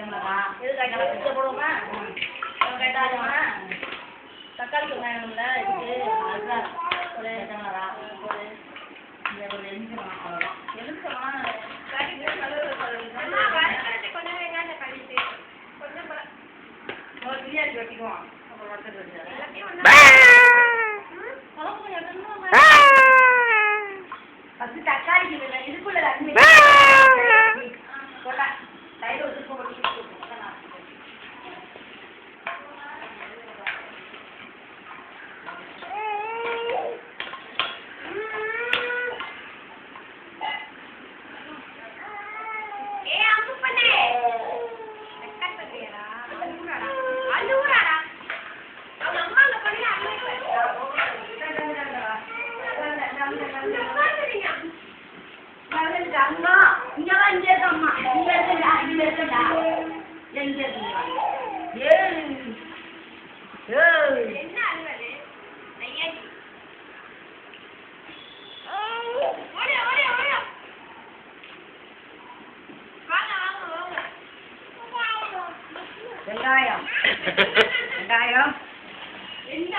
போடுவோமா? கேட்டாலுமா தக்காளி வெங்காயம்ல இதுக்கு அதுதான் ஒரு எத்தனை ஒரு எலுமிச்சமா பிரியாணி வச்சுக்குவோம். ஃபஸ்ட்டு தக்காளி இதுக்குள்ள போட்டா தயிர் வச்சு அம்மா இங்கதான் இங்கே அம்மா இங்க இருக்கா இங்க இருக்கா எங்க இருக்கீங்க என்ன அழுவலே ஐயா ஓடி ஓடி ஓடி வாங்க வாங்க வாங்க வெங்காயம் என்ன